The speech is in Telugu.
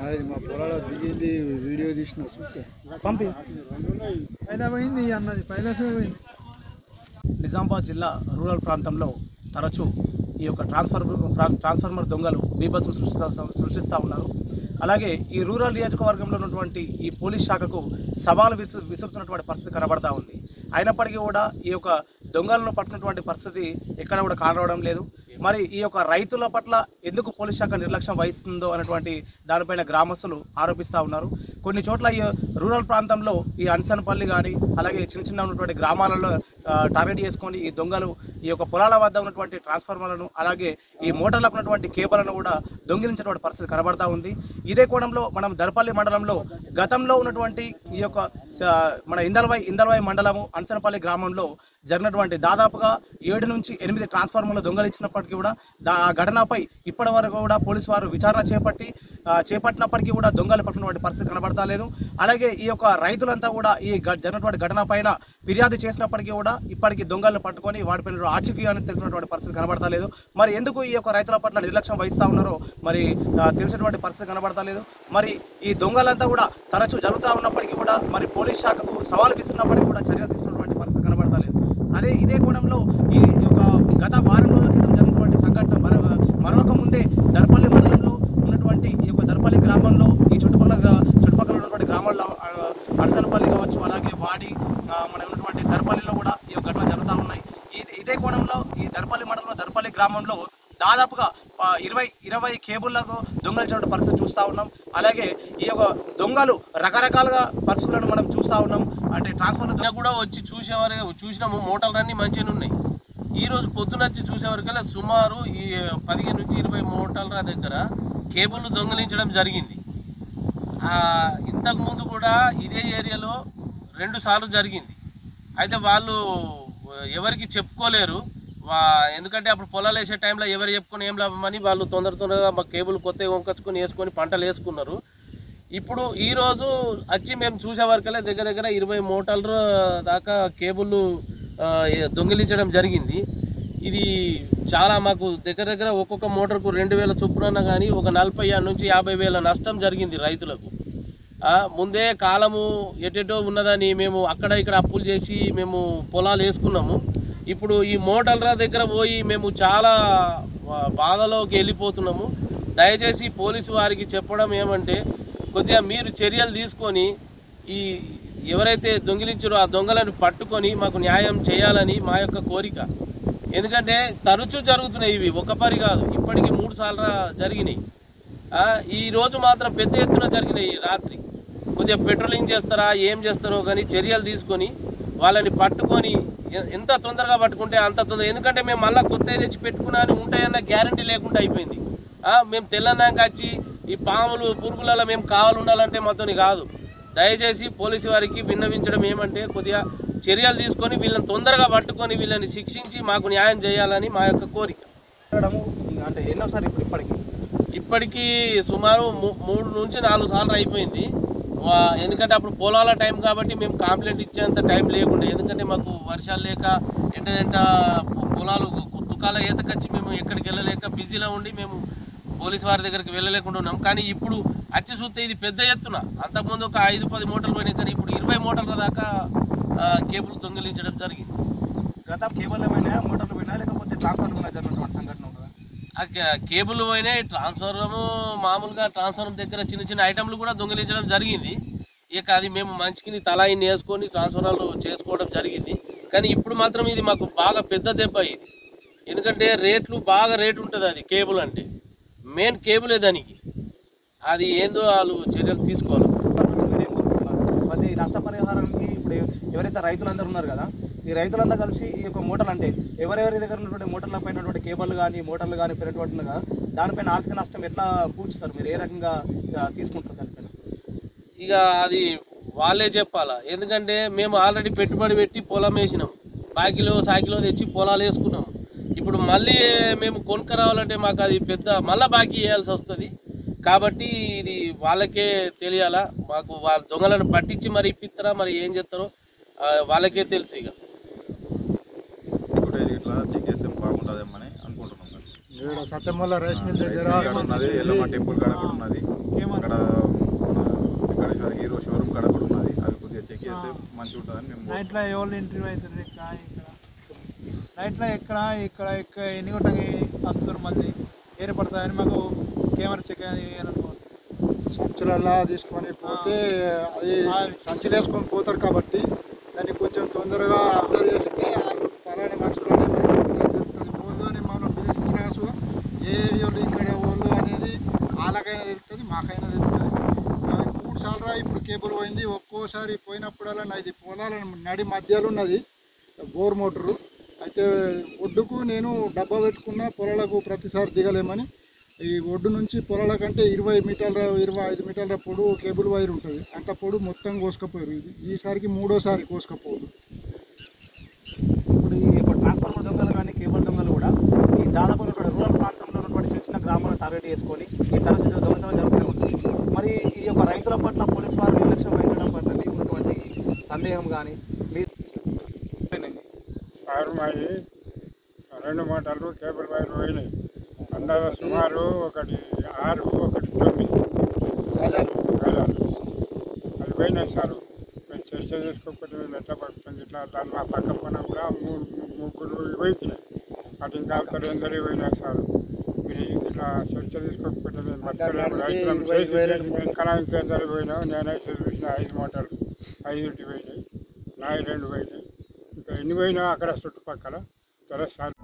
అది మా పొలాలో దిగింది వీడియో తీసిన పంపి పైన పోయింది అన్నది పైన పోయింది. నిజామాబాద్ జిల్లా రూరల్ ప్రాంతంలో తరచూ ఈ యొక్క ట్రాన్స్ఫార్మర్ దొంగలు బీభత్సం సృష్టిస్తూ ఉన్నారు. అలాగే ఈ రూరల్ నియోజకవర్గంలో ఉన్నటువంటి ఈ పోలీస్ శాఖకు సవాలు విసురుతున్నటువంటి పరిస్థితి కనబడతా ఉంది. అయినప్పటికీ కూడా ఈ యొక్క దొంగలను పట్టినటువంటి పరిస్థితి ఎక్కడ కూడా కానరావడం లేదు. మరి ఈ యొక్క రైతుల పట్ల ఎందుకు పోలీస్ శాఖ నిర్లక్ష్యం వహిస్తుందో అనేటువంటి దానిపైన గ్రామస్తులు ఆరోపిస్తూ ఉన్నారు. కొన్ని చోట్ల ఈ రూరల్ ప్రాంతంలో ఈ అన్సన్పల్లి కానీ అలాగే చిన్న చిన్న ఉన్నటువంటి గ్రామాలలో టార్గెట్ చేసుకొని ఈ దొంగలు ఈ యొక్క పొలాల వద్ద ఉన్నటువంటి ట్రాన్స్ఫార్మర్లను అలాగే ఈ మోటార్లకు ఉన్నటువంటి కేబులను కూడా దొంగిలించినటువంటి పరిస్థితి కనబడతా ఉంది. ఇదే కోణంలో మనం దర్పల్లి మండలంలో గతంలో ఉన్నటువంటి ఈ యొక్క మన ఇందల్వాయి మండలము అన్సన్పల్లి గ్రామంలో జరిగినటువంటి దాదాపుగా 7 నుంచి 8 ట్రాన్స్ఫార్మర్లు దొంగలించినప్పటికీ కూడా ఆ ఘటనపై ఇప్పటి వరకు కూడా పోలీసు వారు విచారణ చేపట్టినప్పటికీ కూడా దొంగలు పట్టినటువంటి పరిస్థితి కనబడతా లేదు. అలాగే ఈ యొక్క రైతులంతా కూడా ఈ జరిగినటువంటి ఘటన పైన ఫిర్యాదు చేసినప్పటికీ కూడా ఇప్పటికీ దొంగలను పట్టుకొని వాటిపైన ఆచూకీ అని తెలిసినటువంటి పరిస్థితి కనబడతా లేదు. మరి ఎందుకు ఈ యొక్క రైతుల పట్ల నిర్లక్ష్యం వహిస్తూ ఉన్నారో మరి తెలిసినటువంటి పరిస్థితి కనబడతా లేదు. మరి ఈ దొంగలంతా కూడా తరచూ జరుగుతూ ఉన్నప్పటికీ కూడా మరి పోలీస్ శాఖకు సవాలు విస్తున్నప్పటికీ కూడా చర్యలు తీసుకున్నటువంటి పరిస్థితి కనబడతా లేదు. ఇదే కోణంలో ఈ యొక్క గత వారం రోజుల క్రితం జరిగినటువంటి సంఘటన మరొక ముందే దర్పల్లి మండలంలో ఉన్నటువంటి ఈ యొక్క దర్పల్లి గ్రామంలో ఈ చుట్టుపక్కల ఉన్నటువంటి గ్రామాల్లో అన్సన్పల్లి కావచ్చు అలాగే వాడి మన ఉన్నటువంటి దర్పల్లిలో కూడా ఈ యొక్క ఘటన జరుగుతూ ఉన్నాయి. ఇదే కోణంలో ఈ దర్పల్లి మండలంలో దర్పల్లి గ్రామంలో దాదాపుగా 20 కేబుల్లకు దొంగలించిన పరిస్థితి చూస్తూ ఉన్నాం. అలాగే ఈ యొక్క దొంగలు రకరకాలుగా పరిస్థితులను మనం చూస్తూ ఉన్నాం. అంటే ట్రాన్స్ఫార్మర్ కూడా వచ్చి చూసినాము మోటార్లన్నీ మంచిగా ఉన్నాయి. ఈరోజు పొద్దున వచ్చి చూసేవరకల్లా సుమారు ఈ 15 నుంచి 20 మోటార్ల దగ్గర కేబుల్ దొంగిలించడం జరిగింది. ఇంతకుముందు కూడా ఇదే ఏరియాలో 2 సార్లు జరిగింది. అయితే వాళ్ళు ఎవరికి చెప్పుకోలేరు, ఎందుకంటే అప్పుడు పొలాలు వేసే టైంలో ఎవరు చెప్పుకొని ఏం లాభమని వాళ్ళు తొందరగా మా కేబుల్ కొత్తగా వంకొచ్చుకొని వేసుకొని పంటలు వేసుకున్నారు. ఇప్పుడు ఈరోజు వచ్చి మేము చూసే వరకలే దగ్గర 20 మోటార్ల దాకా కేబుల్ దొంగిలించడం జరిగింది. ఇది చాలా మాకు దగ్గర ఒక్కొక్క మోటార్కు 2000 చొప్పున కానీ ఒక 40 నుంచి 50,000 నష్టం జరిగింది రైతులకు. ముందే కాలము ఎటెటో ఉన్నదని మేము అక్కడ ఇక్కడ అప్పులు చేసి మేము పొలాలు వేసుకున్నాము. ఇప్పుడు ఈ మోటార్ల దగ్గర పోయి మేము చాలా బాధలోకి వెళ్ళిపోతున్నాము. దయచేసి పోలీసు వారికి చెప్పడం ఏమంటే కొద్దిగా మీరు చర్యలు తీసుకొని ఈ ఎవరైతే దొంగిలించారో ఆ దొంగలను పట్టుకొని మాకు న్యాయం చేయాలని మా యొక్క కోరిక. ఎందుకంటే తరచూ జరుగుతున్నాయి ఇవి, ఒక్కపరి కాదు, ఇప్పటికీ 3 సార్లు జరిగినాయి. ఈరోజు మాత్రం పెద్ద ఎత్తున జరిగినాయి. రాత్రి కొద్దిగా పెట్రోలింగ్ చేస్తారా ఏం చేస్తారో కానీ చర్యలు తీసుకొని వాళ్ళని పట్టుకొని ఎంత తొందరగా పట్టుకుంటే అంత తొందర. ఎందుకంటే మేము మళ్ళీ కొత్త తెచ్చి పెట్టుకున్నా అని ఉంటాయన్న గ్యారంటీ లేకుండా అయిపోయింది. మేము తెల్లందాక వచ్చి ఈ పాములు పురుగులలో మేము కావాలి ఉండాలంటే మాతోని కాదు. దయచేసి పోలీసు వారికి విన్నవించడం ఏమంటే కొద్దిగా చర్యలు తీసుకొని వీళ్ళని తొందరగా పట్టుకొని వీళ్ళని శిక్షించి మాకు న్యాయం చేయాలని మా యొక్క కోరిక. అంటే ఎన్నోసారి ఇప్పటికీ సుమారు 3 నుంచి 4 సార్లు అయిపోయింది. ఎందుకంటే అప్పుడు పొలాల టైం కాబట్టి మేము కంప్లైంట్ ఇచ్చేంత టైం లేకుండా, ఎందుకంటే మాకు వర్షాలు లేక ఎంట పొలాలు తుకాల ఈతకొచ్చి మేము ఎక్కడికి వెళ్ళలేక బిజీలో ఉండి మేము పోలీసు వారి దగ్గరికి వెళ్ళలేకుండా ఉన్నాం. కానీ ఇప్పుడు వచ్చి చూస్తే ఇది పెద్ద ఎత్తున, అంతకుముందు ఒక 5-10 మోటార్లు పోయినాయి కానీ ఇప్పుడు 20 మోటార్ల దాకా కేబుల్ దొంగిలించడం జరిగింది. గత కేబుల్ పోయినా మోటార్లు పోయినా లేకపోతే ట్రాన్స్ఫార్మర్ జరిగినటువంటి సంఘటన కేబుల్ పోయినాయి. ట్రాన్స్ఫార్మర్ మామూలుగా ట్రాన్స్ఫార్మర్ దగ్గర చిన్న ఐటమ్లు కూడా దొంగిలించడం జరిగింది. ఇక అది మేము మంచికి తలా ఇన్ని వేసుకొని ట్రాన్స్ఫార్మర్లు చేసుకోవడం జరిగింది. కానీ ఇప్పుడు మాత్రం ఇది మాకు బాగా పెద్ద దెబ్బ ఇది. ఎందుకంటే బాగా రేటు ఉంటుంది అది కేబుల్ అంటే, మెయిన్ కేబులే దానికి. అది ఏందో వాళ్ళు చర్యలు తీసుకోవాలి. అది నష్టపరిహారానికి ఇప్పుడు ఎవరైతే రైతులందరూ ఉన్నారు కదా, ఈ రైతులంతా కలిసి ఈ యొక్క మోటార్లు అంటే ఎవరెవరి దగ్గర ఉన్నటువంటి మోటార్ల పైన కేబుల్ కానీ మోటార్లు కానీ పెరిగినటువంటి కదా దానిపైన ఆర్థిక నష్టం ఎట్లా పూడ్చుతారు, మీరు ఏ రకంగా తీసుకుంటారు దానిపైన? ఇక అది వాళ్ళే చెప్పాలా. ఎందుకంటే మేము ఆల్రెడీ పెట్టుబడి పెట్టి పొలం వేసినాం, సాకిలో తెచ్చి పొలాలు వేసుకున్నాం. ఇప్పుడు మళ్ళీ మేము కొనుక్క రావాలంటే మాకు అది పెద్ద మళ్ళీ బాకీ వేయాల్సి వస్తుంది. కాబట్టి ఇది వాళ్ళకే తెలియాలా. మాకు వాళ్ళ దొంగలను పట్టించి మరి ఇప్పిస్తారా మరి ఏం చేస్తారో వాళ్ళకే తెలుసు. ఇక ఇట్లా చెక్ చేస్తే బాగుంటుందేమని అనుకుంటున్నాం. సత్యమల్ల రైస్ మిల్ దగ్గర ఎల్లమ్మ టెంపుల్ కాడ ఉన్నది, అక్కడ నైట్లో ఎవరు ఇంటర్వ్యూ అవుతారు నైట్లో ఇక్కడ ఎన్ని గంటకి వస్తారు మళ్ళీ ఏర్పడతాయని మాకు కెమెరా చెక్ అనుకోవాలి. సంచులల్లా తీసుకొని పోతే అది సంచులు వేసుకొని పోతారు కాబట్టి దాన్ని కొంచెం తొందరగా అబ్జర్వ్ చేస్తే పలానా మనుషులని వాళ్ళు అని మనం పిలిచిన ఏ ఏరియాలో ఇక్కడ వాళ్ళు అనేది వాళ్ళకైనా తెలుస్తుంది, మాకైనా తెలుస్తుంది. 3 సార్లు ఇప్పుడు కేబుల్ పోయింది. ఒక్కోసారి పోయినప్పుడల్లా ఇది పొలాల నడి మధ్యలో ఉన్నది బోర్ మోటరు. అయితే ఒడ్డుకు నేను డబ్బా పెట్టుకున్న పొలాలకు ప్రతిసారి దిగలేమని ఈ ఒడ్డు నుంచి పొలాల కంటే 25 మీటర్ల పొడవు కేబుల్ వైర్ ఉంటుంది. అంత పొడవు మొత్తం కోసుకపోయారు. ఇది ఈసారికి 3వ కోసుకపోదు. ఇప్పుడు ట్రాన్స్ఫార్మర్ దొంగలు కానీ కేబుల్ దొంగలు కూడా ఈ దాదాపు రూరల్ ప్రాంతంలో ఉన్నటువంటి చిన్న చిన్న గ్రామాలను టార్గెట్ చేసుకొని ఈ తరచు దొంగతనం జరుగుతూనే ఉంటుంది. మరి ఈ యొక్క రైతుల పట్ల పోలీసు వారు నిర్లక్ష్యం వహించడం పట్ల ఉన్నటువంటి సందేహం కానీ మాది 2 మూటలు కేబుల్ వైర్ పోయినాయి. అందరూ సుమారు 1 6 1 9 గజాలు అది పోయినాయి సార్. మేము చర్చ చేసుకోకపోతే మేము ఎట్లా పడుతుంది ఇట్లా దాని మా పక్క పైన కూడా 3 పోయినాయి. అటు ఇంకా అవతల ఎందరూ పోయినాయి సార్. మీరు ఇట్లా చర్చ తీసుకోకపోతే మేము బతకలేము. రైతులం ఇంకా ఇంకెందరూ పోయినాం. నేనైతే చూసిన 5 మూటలు 5 పోయినాయి, 2 పోయినాయి. ఇంకా ఎన్ని పోయినా అక్కడ చుట్టుపక్కల తెలుస్తారు.